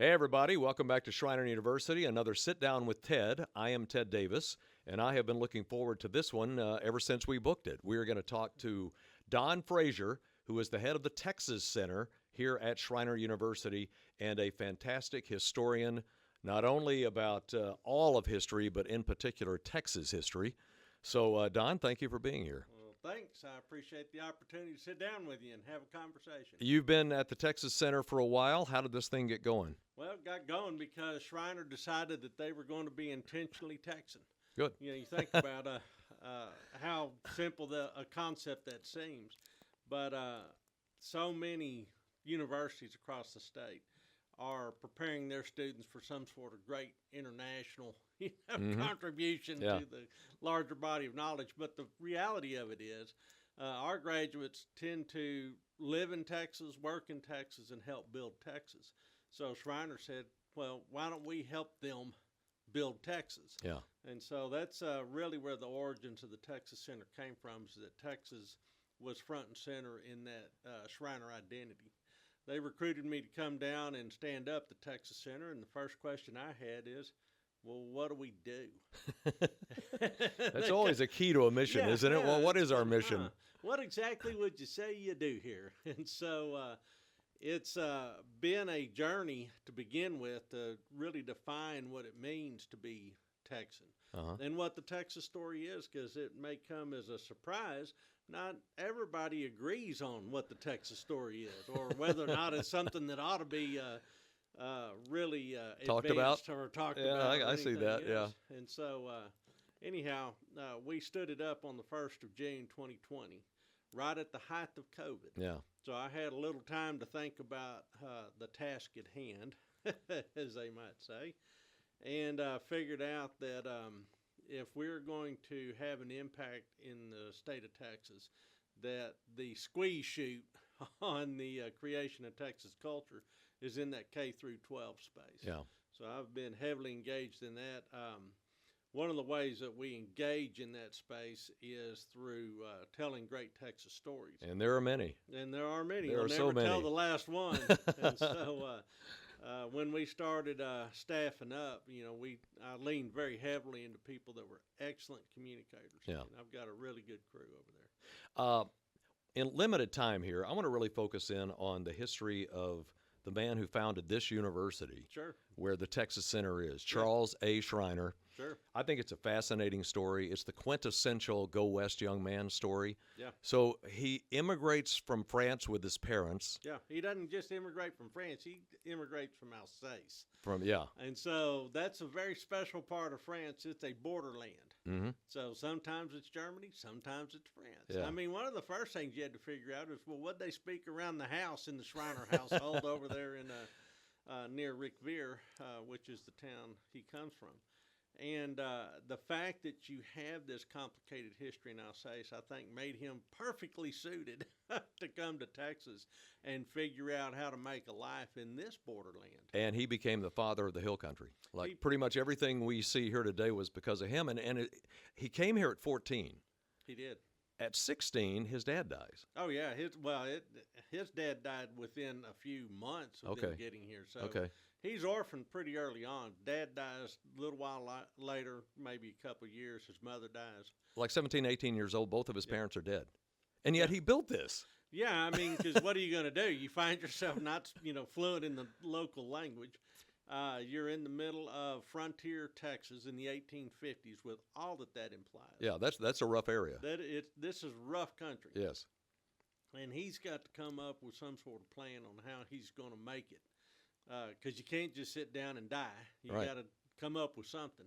Hey, everybody. Welcome back to Schreiner University, another Sit Down with Ted. I am Ted Davis, and I have been looking forward to this one ever since we booked it. We are going to talk to Don Frazier, who is the head of the Texas Center here at Schreiner University and a fantastic historian, not only about all of history, but in particular Texas history. So, Don, thank you for being here. Well, thanks. I appreciate the opportunity to sit down with you and have a conversation. You've been at the Texas Center for a while. How did this thing get going? Well, it got going because Schreiner decided that they were going to be intentionally Texan. Good. You know, you think about how simple a concept that seems, but so many universities across the state are preparing their students for some sort of great international contribution to the larger body of knowledge. But the reality of it is our graduates tend to live in Texas, work in Texas, and help build Texas. So Schreiner said, well, why don't we help them build Texas? Yeah. And so that's really where the origins of the Texas Center came from, is that Texas was front and center in that Schreiner identity. They recruited me to come down and stand up the Texas Center, and the first question I had is, well, what do we do? That's always a key to a mission, isn't it? Well, what is our mission? What exactly would you say you do here? And so it's been a journey to begin with to really define what it means to be Texan and what the Texas story is, because it may come as a surprise. Not everybody agrees on what the Texas story is, or whether or not it's something that ought to be really talked advanced about or talked about. Yeah, I see that. Else. Yeah. And so, anyhow, we stood it up on the 1st of June, 2020, right at the height of COVID. Yeah. So I had a little time to think about the task at hand, as they might say, and figured out that if we're going to have an impact in the state of Texas, that the squeeze chute on the creation of Texas culture is in that K through 12 space. Yeah. So I've been heavily engaged in that. One of the ways that we engage in that space is through telling great Texas stories. And there are many. And there are many. There We'll are never so many. tell the last one. And so when we started staffing up, I leaned very heavily into people that were excellent communicators. Yeah. And I've got a really good crew over there. In limited time here, I want to really focus in on the history of the man who founded this university, Sure. where the Texas Center is, Charles A. Schreiner. Sure. I think it's a fascinating story. It's the quintessential Go West young man story. Yeah. So he immigrates from France with his parents. Yeah. He doesn't just immigrate from France. He immigrates from Alsace. Yeah. And so that's a very special part of France. It's a borderland. Mm-hmm. So sometimes it's Germany, sometimes it's France. Yeah. I mean, one of the first things you had to figure out is, well, what they speak around the house in the Schreiner household over there in near Rickvere, which is the town he comes from. And the fact that you have this complicated history in Alsace, I think, made him perfectly suited to come to Texas and figure out how to make a life in this borderland. And he became the father of the hill country. Pretty much everything we see here today was because of him. And he came here at 14. He did. At 16, his dad dies. Oh, yeah. His dad died within a few months of them getting here. So he's orphaned pretty early on. Dad dies a little while later, maybe a couple of years. His mother dies. Like 17, 18 years old, both of his parents are dead. And yet he built this. Yeah, I mean, because what are you going to do? You find yourself not, fluent in the local language. You're in the middle of frontier Texas in the 1850s with all that implies. Yeah, that's a rough area. This is rough country. Yes. And he's got to come up with some sort of plan on how he's going to make it. Because you can't just sit down and die. You got to come up with something.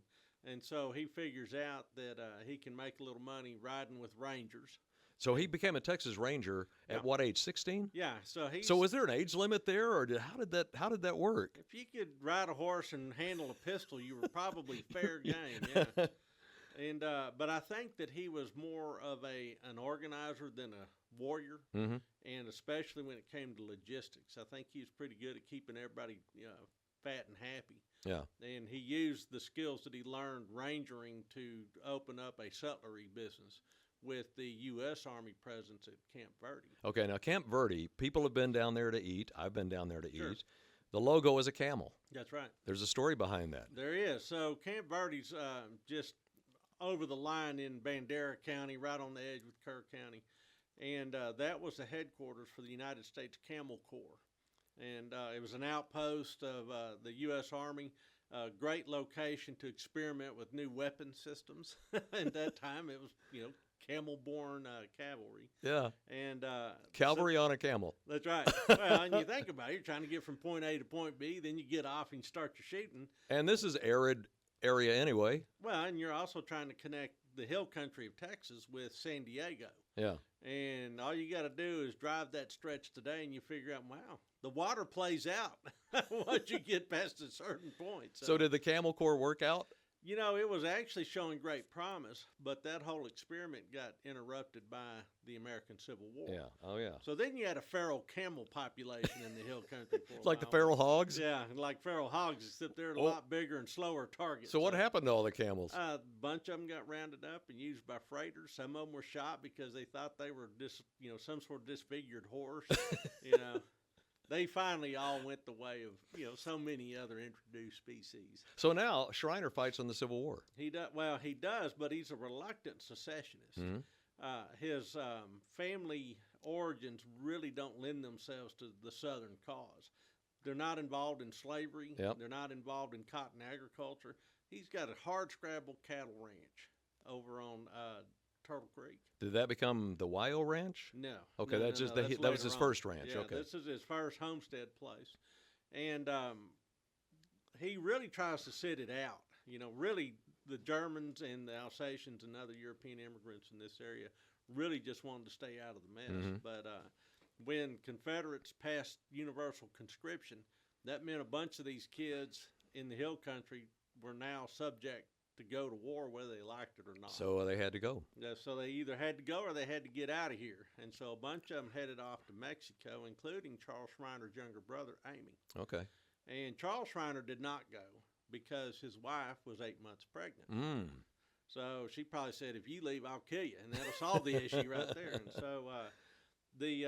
And so he figures out that he can make a little money riding with Rangers. So he became a Texas Ranger at what age? 16? Yeah. So was there an age limit there, or how did that work? If you could ride a horse and handle a pistol, you were probably fair game. Yeah. And but I think that he was more of an organizer than a warrior, and especially when it came to logistics. I think he was pretty good at keeping everybody fat and happy. Yeah. And he used the skills that he learned rangering to open up a sutlery business with the U.S. Army presence at Camp Verde. Okay, now Camp Verde, people have been down there to eat. I've been down there to eat. The logo is a camel. That's right. There's a story behind that. There is. So Camp Verde's just over the line in Bandera County, right on the edge with Kerr County. And that was the headquarters for the United States Camel Corps. And it was an outpost of the U.S. Army, a great location to experiment with new weapon systems. At that time, it was, camel-born cavalry. Yeah. And Cavalry on a camel. that's right. Well, and you think about it, you're trying to get from point A to point B, then you get off and you start your shooting. And this is arid area anyway. Well, and you're also trying to connect the hill country of Texas with San Diego. Yeah. And all you got to do is drive that stretch today, and you figure out, wow, the water plays out once you get past a certain point. So did the Camel Corps work out? It was actually showing great promise, but that whole experiment got interrupted by the American Civil War. Yeah. Oh, yeah. So then you had a feral camel population in the hill country for a Like the while. feral hogs? Yeah, like feral hogs, except they're a lot bigger and slower targets. So what happened to all the camels? A bunch of them got rounded up and used by freighters. Some of them were shot because they thought they were some sort of disfigured horse. They finally all went the way of so many other introduced species. So now Schreiner fights in the Civil War. He does. Well, he does, but he's a reluctant secessionist. His family origins really don't lend themselves to the Southern cause. They're not involved in slavery. Yep. They're not involved in cotton agriculture. He's got a hard-scrabble cattle ranch over on Turtle Creek. Did that become the Wyo Ranch? No. Okay, no, that's no, just no, that that's was his later first on. ranch. Yeah, Okay. this is his first homestead place. And he really tries to sit it out. Really the Germans and the Alsatians and other European immigrants in this area really just wanted to stay out of the mess. But when Confederates passed universal conscription, that meant a bunch of these kids in the hill country were now subject to go to war whether they liked it or not. So they had to go. So they either had to go or they had to get out of here. And so a bunch of them headed off to Mexico, including Charles Schreiner's younger brother, Amy. Okay. And Charles Schreiner did not go because his wife was 8 months pregnant. So she probably said, if you leave, I'll kill you. And that'll solve the issue right there. And so the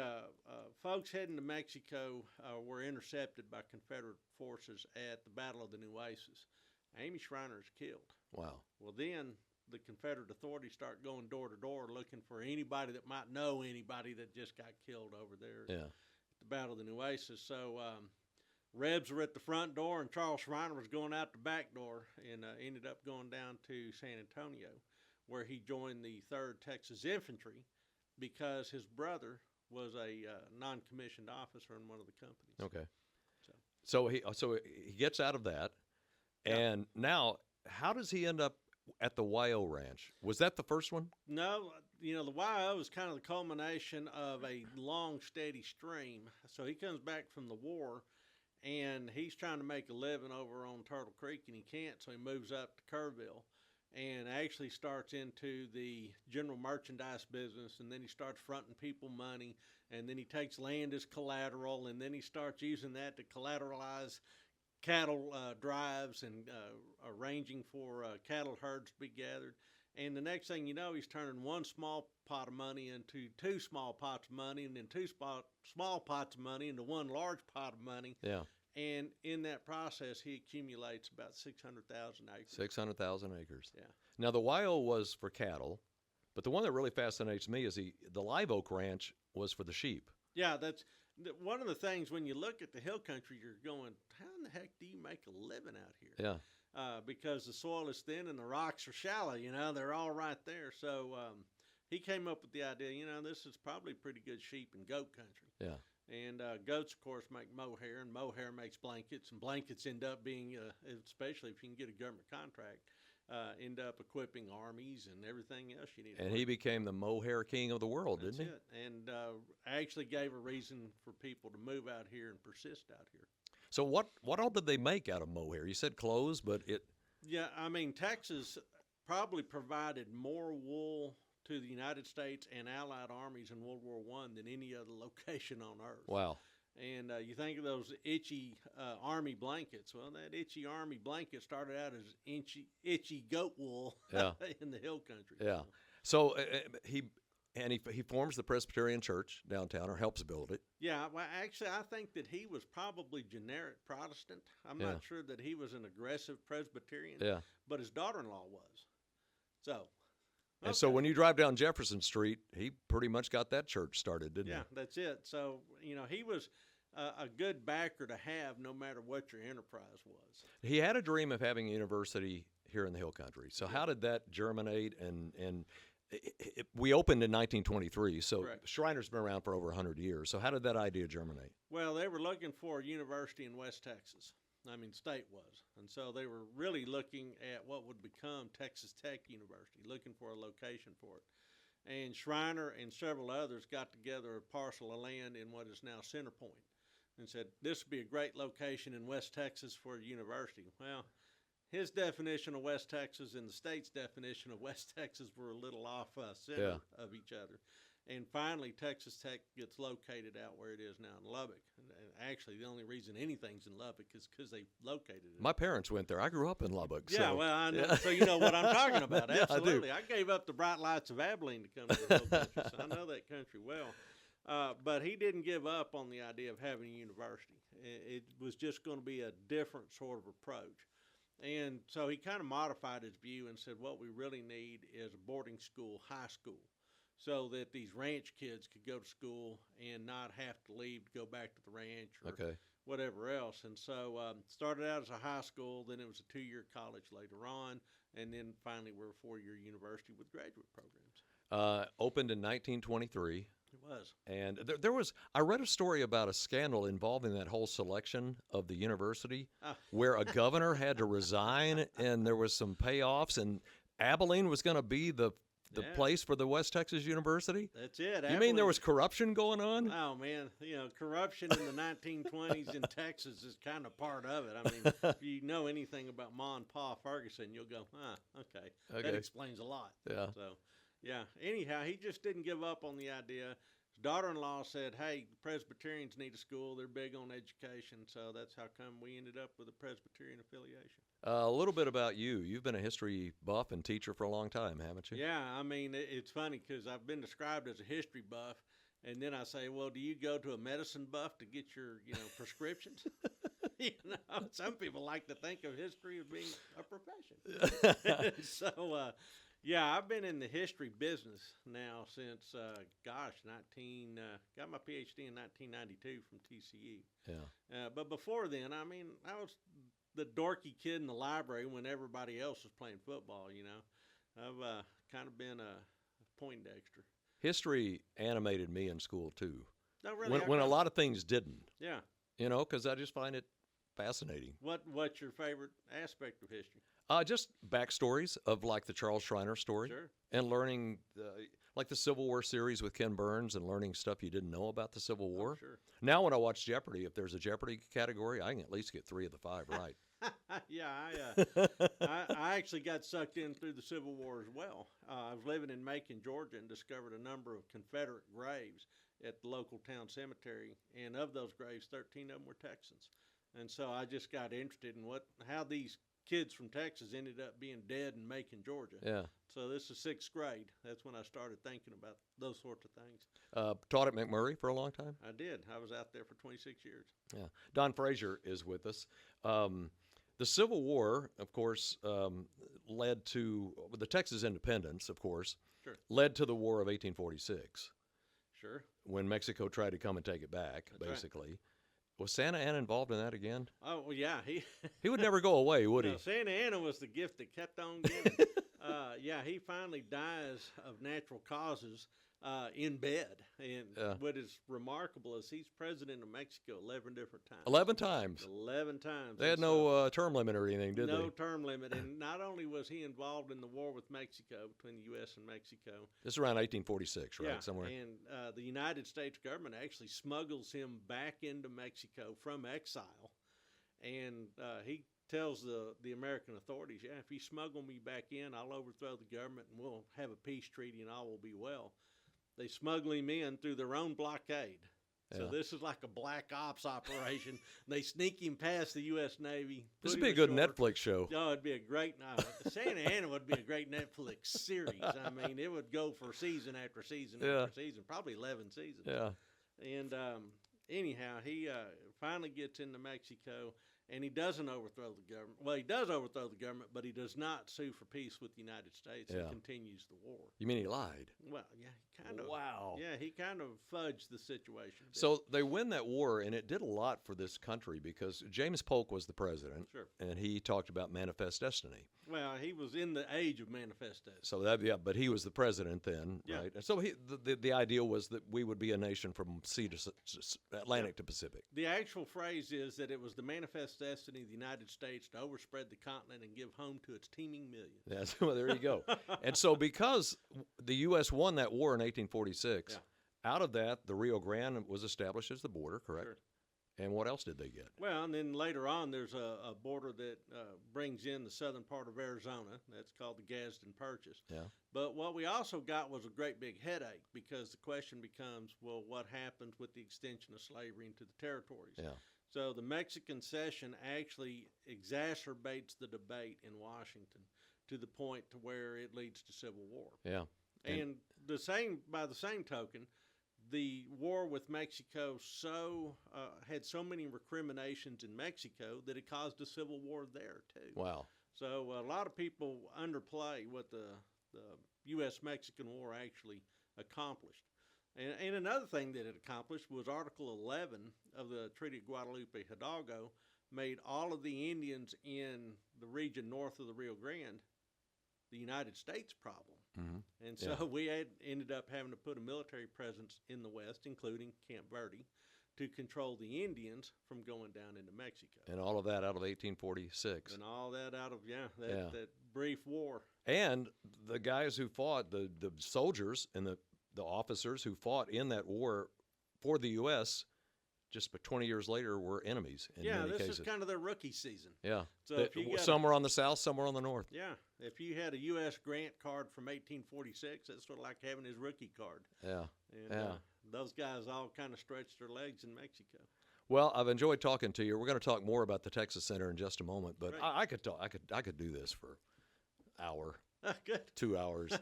folks heading to Mexico were intercepted by Confederate forces at the Battle of the Nueces. Amy Schreiner is killed. Wow. Well, then the Confederate authorities start going door to door looking for anybody that might know anybody that just got killed over there at the Battle of the Nueces. So Rebs were at the front door, and Charles Schreiner was going out the back door, and ended up going down to San Antonio, where he joined the 3rd Texas Infantry because his brother was a non-commissioned officer in one of the companies. Okay. So he gets out of that. And now, how does he end up at the Wyo Ranch? Was that the first one? No, the Wyo is kind of the culmination of a long, steady stream. So he comes back from the war, and he's trying to make a living over on Turtle Creek, and he can't, so he moves up to Kerrville and actually starts into the general merchandise business, and then he starts fronting people money, and then he takes land as collateral, and then he starts using that to collateralize cattle drives and arranging for cattle herds to be gathered. And the next thing you know, he's turning one small pot of money into two small pots of money, and then two small pots of money into one large pot of money. Yeah. And in that process, he accumulates about 600,000 acres. 600,000 acres. Yeah. Now, the Wyo was for cattle, but the one that really fascinates me is the Live Oak Ranch was for the sheep. Yeah, that's one of the things when you look at the hill country, you're going, how in the heck do you make a living out here? Yeah. Because the soil is thin and the rocks are shallow, they're all right there. So he came up with the idea, this is probably pretty good sheep and goat country. Yeah. And goats, of course, make mohair, and mohair makes blankets, and blankets end up being, especially if you can get a government contract, end up equipping armies and everything else you need. And he became the mohair king of the world, didn't he? That's it. And actually gave a reason for people to move out here and persist out here. So what all did they make out of mohair? You said clothes, but it... Yeah, I mean, Texas probably provided more wool to the United States and Allied armies in World War I than any other location on Earth. Wow. And you think of those itchy army blankets. Well, that itchy army blanket started out as itchy goat wool Yeah. in the hill country. Yeah. So he And he forms the Presbyterian Church downtown, or helps build it. Yeah, well, actually, I think that he was probably generic Protestant. I'm not sure that he was an aggressive Presbyterian. Yeah. But his daughter-in-law was. So. And so when you drive down Jefferson Street, he pretty much got that church started, didn't he? Yeah, that's it. So, he was a good backer to have no matter what your enterprise was. He had a dream of having a university here in the Hill Country. So how did that germinate? And we opened in 1923, so Correct. Schreiner's been around for over 100 years. So how did that idea germinate? Well, they were looking for a university in West Texas. State was. And so they were really looking at what would become Texas Tech University, looking for a location for it. And Schreiner and several others got together a parcel of land in what is now Center Point and said, this would be a great location in West Texas for a university. Well, his definition of West Texas and the state's definition of West Texas were a little off center of each other. And finally, Texas Tech gets located out where it is now in Lubbock. And actually, the only reason anything's in Lubbock is because they located it. My parents went there. I grew up in Lubbock. Yeah, so. well, I know. Yeah. So you know what I'm talking about. Yeah, Absolutely. I gave up the bright lights of Abilene to come to the Hill Country, so I know that country well. But he didn't give up on the idea of having a university. It was just going to be a different sort of approach. And so he kind of modified his view and said, what we really need is a boarding school, high school, so that these ranch kids could go to school and not have to leave to go back to the ranch or whatever else. And so started out as a high school, then it was a 2-year college later on, and then finally we're a 4-year university with graduate programs. Opened in 1923. It was. And there was, I read a story about a scandal involving that whole selection of the university where a governor had to resign and there was some payoffs, and Abilene was going to be the place for the West Texas University? That's it. You mean there was corruption going on? Oh, man. Corruption in the 1920s in Texas is kind of part of it. If you know anything about Ma and Pa Ferguson, you'll go, okay. That explains a lot. Yeah. So, yeah. Anyhow, he just didn't give up on the idea. His daughter-in-law said, hey, Presbyterians need a school. They're big on education. So that's how come we ended up with a Presbyterian affiliation. A little bit about you. You've been a history buff and teacher for a long time, haven't you? Yeah, it's funny because I've been described as a history buff, and then I say, well, do you go to a medicine buff to get your, prescriptions? Some people like to think of history as being a profession. So, I've been in the history business now since, got my PhD in 1992 from TCU. Yeah. But before then, I was the dorky kid in the library when everybody else was playing football, I've kind of been a Poindexter. History animated me in school, too. No, really? When a lot of things didn't. Yeah. Because I just find it fascinating. What's your favorite aspect of history? Just backstories of like the Charles Schreiner story. Sure. And learning like the Civil War series with Ken Burns and learning stuff you didn't know about the Civil War. Oh, sure. Now when I watch Jeopardy, if there's a Jeopardy category, I can at least get 3 of the 5 right. Yeah, I actually got sucked in through the Civil War as well. I was living in Macon, Georgia, and discovered a number of Confederate graves at the local town cemetery, and of those graves, 13 of them were Texans. And so I just got interested in how these kids from Texas ended up being dead in Macon, Georgia. Yeah. So this is 6th grade. That's when I started thinking about those sorts of things. Taught at McMurray for a long time? I did. I was out there for 26 years. Yeah. Don Frazier is with us. The Civil War, of course, led to the Texas independence, of course, led to the War of 1846. Sure. When Mexico tried to come and take it back, That's basically. Right. Was Santa Anna involved in that again? Oh, well, yeah. He would never go away, would he? Santa Anna was the gift that kept on giving. He finally dies of natural causes in bed. And what is remarkable is he's president of Mexico 11 different times. 11 times? 11 times. They had no term limit or anything, did they? No term limit. And not only was he involved in the war with Mexico, between the U.S. and Mexico. This is around 1846, right? Yeah, Somewhere. and the United States government actually smuggles him back into Mexico from exile. And he tells the American authorities, if you smuggle me back in, I'll overthrow the government and we'll have a peace treaty and all will be well. They smuggle him in through their own blockade. So Yeah. this is like a black ops operation. They sneak him past the U.S. Navy. This put would be a him good ashore. Netflix show. Oh, it'd be a great. Santa Ana would be a great Netflix series. I mean, it would go for season after season Yeah. after season, probably 11 seasons. Yeah. And anyhow, he finally gets into Mexico, and he doesn't overthrow the government. Well, he does overthrow the government, but he does not sue for peace with the United States. Yeah. He continues the war. You mean he lied? Well, yeah, he kind of. Wow. Yeah, he kind of fudged the situation. a bit. So they win that war, and it did a lot for this country because James Polk was the president, Sure. and he talked about manifest destiny. Well, he was in the age of manifesto. So that, yeah, but he was the president then, Yeah. right? And so the idea was that we would be a nation from sea to Atlantic to Pacific. The actual phrase is that it was the manifest destiny of the United States to overspread the continent and give home to its teeming millions. Yeah, so there you go. And so because the U.S. won that war in 1846, Yeah. out of that, the Rio Grande was established as the border, correct? Sure. And what else did they get? Well, and then later on, there's a border that brings in the southern part of Arizona. That's called the Gadsden Purchase. Yeah. But what we also got was a great big headache because the question becomes, well, what happens with the extension of slavery into the territories? Yeah. So the Mexican cession actually exacerbates the debate in Washington to the point to where it leads to civil war. Yeah. And by the same token, the war with Mexico had so many recriminations in Mexico that it caused a civil war there too. Wow. So a lot of people underplay what the U.S.-Mexican War actually accomplished. And another thing that it accomplished was Article 11 of the Treaty of Guadalupe Hidalgo made all of the Indians in the region north of the Rio Grande the United States problem. Mm-hmm. And so we ended up having to put a military presence in the West, including Camp Verde, to control the Indians from going down into Mexico. And all of that out of 1846. And all that out of, that brief war. And the guys who fought, the soldiers and the officers who fought in that war for the U.S., just 20 years later, were enemies in many this cases. is kind of their rookie season. Yeah. So if you got some were on the south, some were on the north. Yeah. If you had a U.S. grant card from 1846, that's sort of like having his rookie card. Yeah. And those guys all kind of stretched their legs in Mexico. Well, I've enjoyed talking to you. We're going to talk more about the Texas Center in just a moment, but Great. I could talk. I could do this for an hour, Good. 2 hours.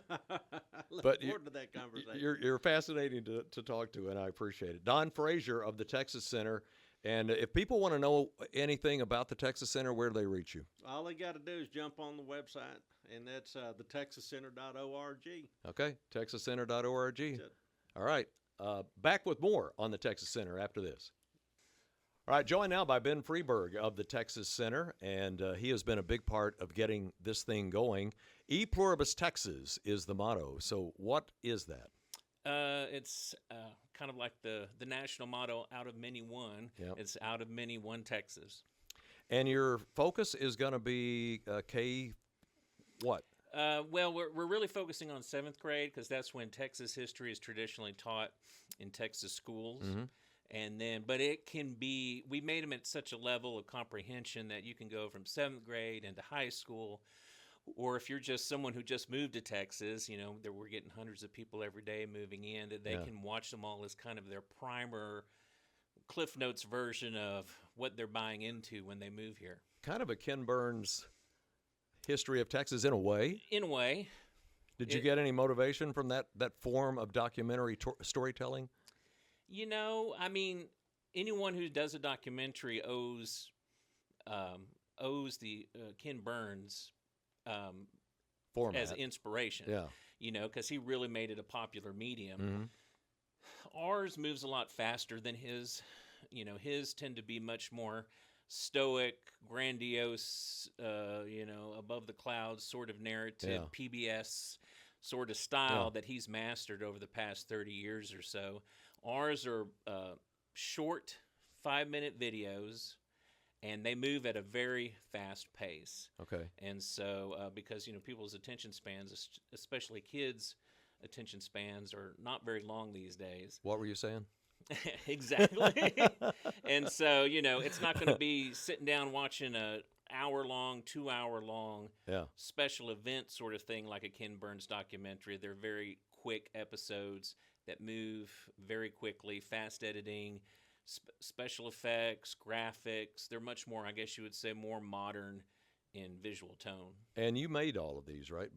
Look But forward to that conversation. You're fascinating to talk to, and I appreciate it. Don Frazier of the Texas Center. And if people want to know anything about the Texas Center, where do they reach you? All they got to do is jump on the website, and that's thetexascenter.org. Okay, texascenter.org. That's it. All right, back with more on the Texas Center after this. All right, joined now by Ben Friberg of the Texas Center, and he has been a big part of getting this thing going. E Pluribus Texas is the motto. So what is that? It's kind of like the national motto, out of many one. Yep. It's out of many one Texas. And your focus is going to be K what? Well, we're really focusing on 7th grade because that's when Texas history is traditionally taught in Texas schools. Mm-hmm. And then, but it can be, we made them at such a level of comprehension that you can go from 7th grade into high school. Or if you're just someone who just moved to Texas, we're getting hundreds of people every day moving in, that they can watch them all as kind of their primer Cliff Notes version of what they're buying into when they move here. Kind of a Ken Burns history of Texas in a way. In a way. Did you get any motivation from that form of documentary storytelling? Anyone who does a documentary owes the Ken Burns Format. as inspiration. Yeah. Because he really made it a popular medium. Mm-hmm. Ours moves a lot faster than his. His tend to be much more stoic, grandiose, above the clouds sort of narrative, PBS sort of style that he's mastered over the past 30 years or so. Ours are short 5-minute videos, and they move at a very fast pace. Okay. And so because, people's attention spans, especially kids' attention spans, are not very long these days. What were you saying? Exactly. And so, it's not going to be sitting down watching a hour-long, 2-hour-long special event sort of thing like a Ken Burns documentary. They're very quick episodes. that move very quickly, fast editing, special effects, graphics. They're much more, I guess you would say, more modern in visual tone. And you made all of these, right?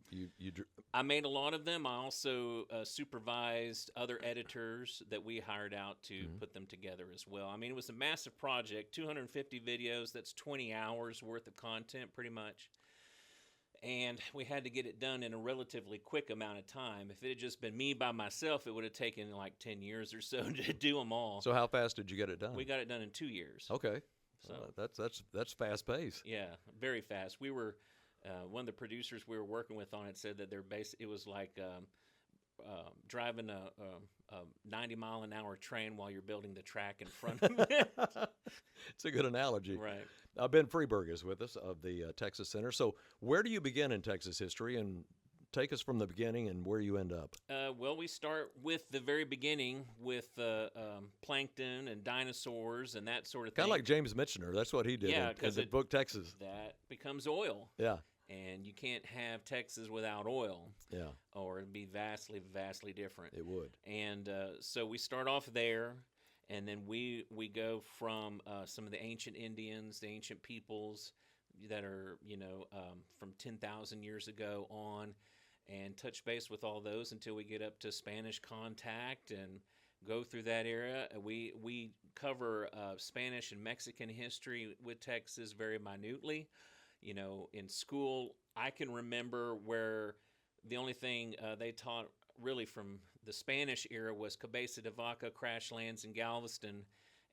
I made a lot of them. I also supervised other editors that we hired out to put them together as well. I mean, it was a massive project, 250 videos. That's 20 hours worth of content pretty much. And we had to get it done in a relatively quick amount of time. If it had just been me by myself, it would have taken like 10 years or so to do them all. So how fast did you get it done? We got it done in 2 years. Okay. So That's fast pace. yeah, very fast. We were one of the producers we were working with on it said that it was like driving a 90-mile-an-hour train while you're building the track in front of it. It's a good analogy. Right. Ben Friberg is with us of the Texas Center. So where do you begin in Texas history, and take us from the beginning and where you end up? Well, we start with the very beginning with plankton and dinosaurs and that sort of thing. Kind of like James Michener. That's what he did Yeah, in the book Texas. That becomes oil. Yeah. And you can't have Texas without oil. Yeah. Or it'd be vastly, vastly different. It would. And so we start off there, and then we go from some of the ancient Indians, the ancient peoples that are, from 10,000 years ago on, and touch base with all those until we get up to Spanish contact and go through that era. We cover Spanish and Mexican history with Texas very minutely. In school, I can remember where the only thing they taught really from the Spanish era was Cabeza de Vaca, crash lands in Galveston,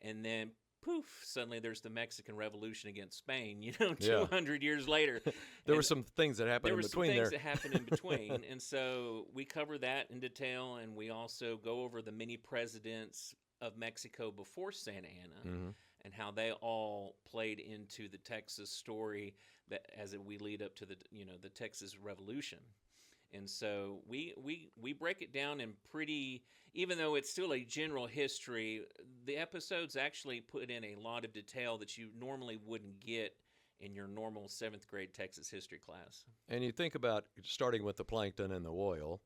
and then poof, suddenly there's the Mexican Revolution against Spain, 200 years later. There were some things that happened in between there. There were some things that happened in between, and so we cover that in detail, and we also go over the many presidents of Mexico before Santa Anna and how they all played into the Texas story that as we lead up to the Texas Revolution. And so we break it down in pretty, even though it's still a general history, the episodes actually put in a lot of detail that you normally wouldn't get in your normal 7th grade Texas history class. And you think about starting with the plankton and the oil,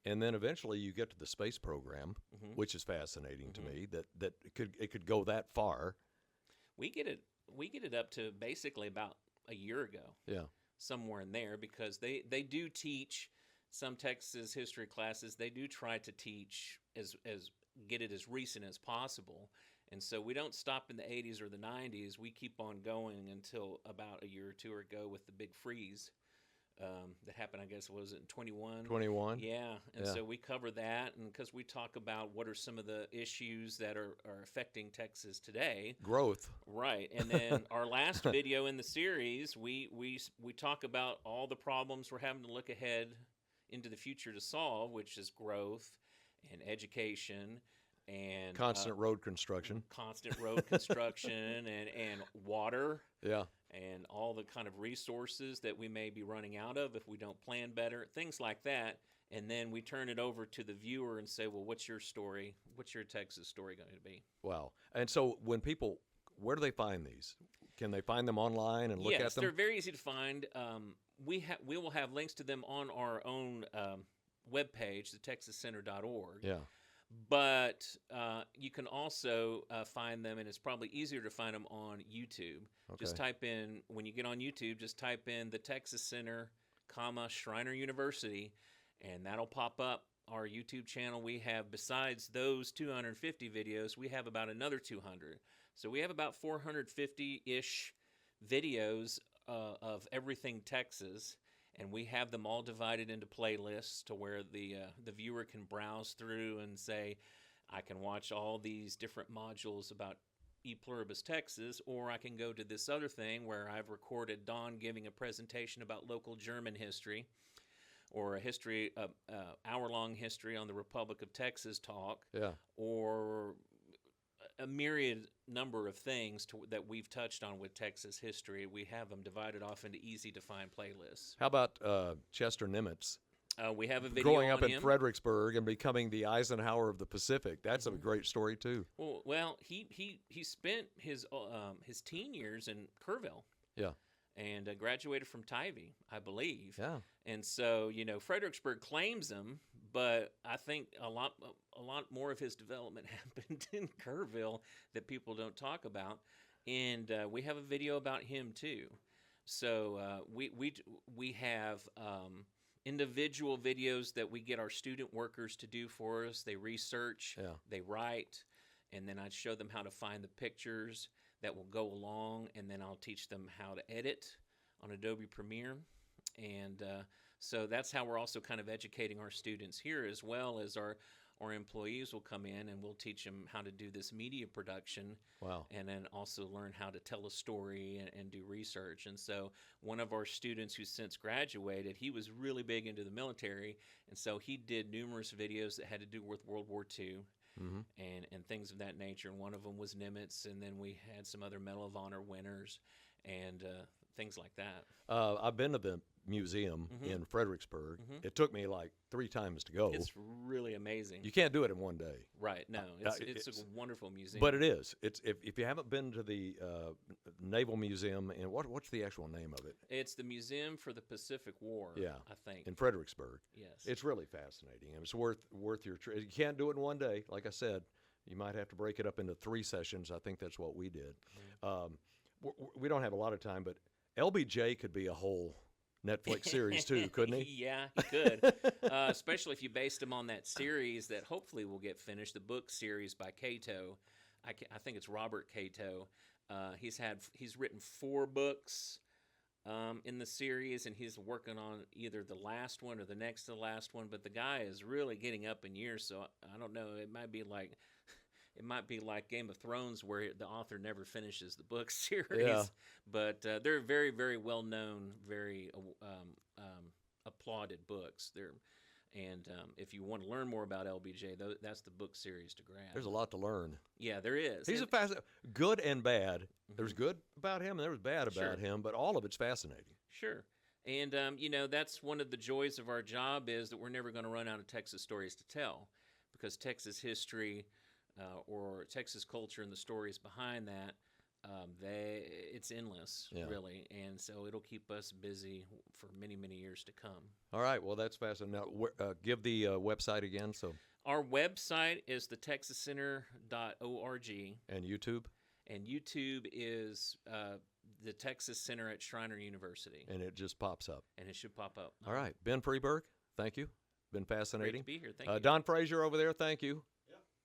and then eventually you get to the space program, which is fascinating to me that it could go that far. We get it up to basically about a year ago. Yeah. Somewhere in there, because they do teach some Texas history classes. They do try to teach as get it as recent as possible. And so we don't stop in the 80s or the 90s. We keep on going until about a year or two ago with the big freeze that happened, I guess, was it in 21? 21? Yeah. And so we cover that, and because we talk about what are some of the issues that are affecting Texas today. Growth. Right. And then our last video in the series, we talk about all the problems we're having to look ahead into the future to solve, which is growth and education and constant road construction. And water. Yeah. And all the kind of resources that we may be running out of if we don't plan better, things like that. And then we turn it over to the viewer and say, well, what's your story? What's your Texas story going to be? Wow. And so when people, where do they find these? Can they find them online and look at them? Yes, they're very easy to find. We will have links to them on our own webpage, thetexascenter.org. Yeah. But you can also find them, and it's probably easier to find them on YouTube. Okay. Just type in, when you get on YouTube, just type in the Texas Center, Schreiner University, and that'll pop up our YouTube channel. We have, besides those 250 videos, we have about another 200. So we have about 450-ish videos of everything Texas. And we have them all divided into playlists to where the viewer can browse through and say, I can watch all these different modules about E Pluribus Texas, or I can go to this other thing where I've recorded Don giving a presentation about local German history, or a history, hour-long history on the Republic of Texas talk, or a myriad number of things that we've touched on with Texas history. We have them divided off into easy-to-find playlists. How about Chester Nimitz? We have a video growing on up in him. Fredericksburg and becoming the Eisenhower of the Pacific. That's a great story too. Well, he spent his teen years in Kerrville. Yeah. And graduated from Tivy, I believe. Yeah. And so, Fredericksburg claims him, but I think a lot more of his development happened in Kerrville that people don't talk about, and we have a video about him too. So we have individual videos that we get our student workers to do for us. They research, they write, and then I show them how to find the pictures that will go along, and then I'll teach them how to edit on Adobe Premiere. And so that's how we're also kind of educating our students here, as well as our employees will come in and we'll teach them how to do this media production. Wow. And then also learn how to tell a story and do research. And so one of our students who's since graduated, he was really big into the military, and so he did numerous videos that had to do with World War II. Mm-hmm. And things of that nature. And one of them was Nimitz, and then we had some other Medal of Honor winners and things like that. I've been to the museum in Fredericksburg. It took me like 3 times to go. It's really amazing. You can't do it in one day. Right. No, it's a wonderful museum. But it is. It's if you haven't been to the Naval Museum, and what's the actual name of it? It's the Museum for the Pacific War. Yeah, I think in Fredericksburg. Yes, it's really fascinating. It's worth your trip. You can't do it in one day. Like I said, you might have to break it up into 3 sessions. I think that's what we did. We don't have a lot of time, but LBJ could be a whole Netflix series too, couldn't he? Yeah, he could. Especially if you based him on that series that hopefully will get finished, the book series by Cato. I think it's Robert Cato. He's written 4 books in the series, and he's working on either the last one or the next to the last one. But the guy is really getting up in years, so I don't know. It might be like Game of Thrones, where the author never finishes the book series. Yeah. But they're very, very well known, very applauded books. If you want to learn more about LBJ, that's the book series to grab. There's a lot to learn. Yeah, there is. He's good and bad. There's good about him and there was bad about him, but all of it's fascinating. Sure. And, that's one of the joys of our job, is that we're never going to run out of Texas stories to tell, because Texas history or Texas culture and the stories behind that, it's endless, really. And so it'll keep us busy for many, many years to come. All right. Well, that's fascinating. Now, give the website again. So our website is thetexascenter.org. And YouTube? And YouTube is the Texas Center at Schreiner University. And it just pops up. And it should pop up. All right. Ben Friberg, thank you. Been fascinating. Great to be here. Thank you. Don Frazier over there, thank you.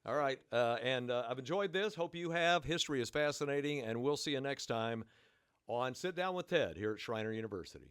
All right, and I've enjoyed this. Hope you have. History is fascinating, and we'll see you next time on Sit Down with Ted here at Schreiner University.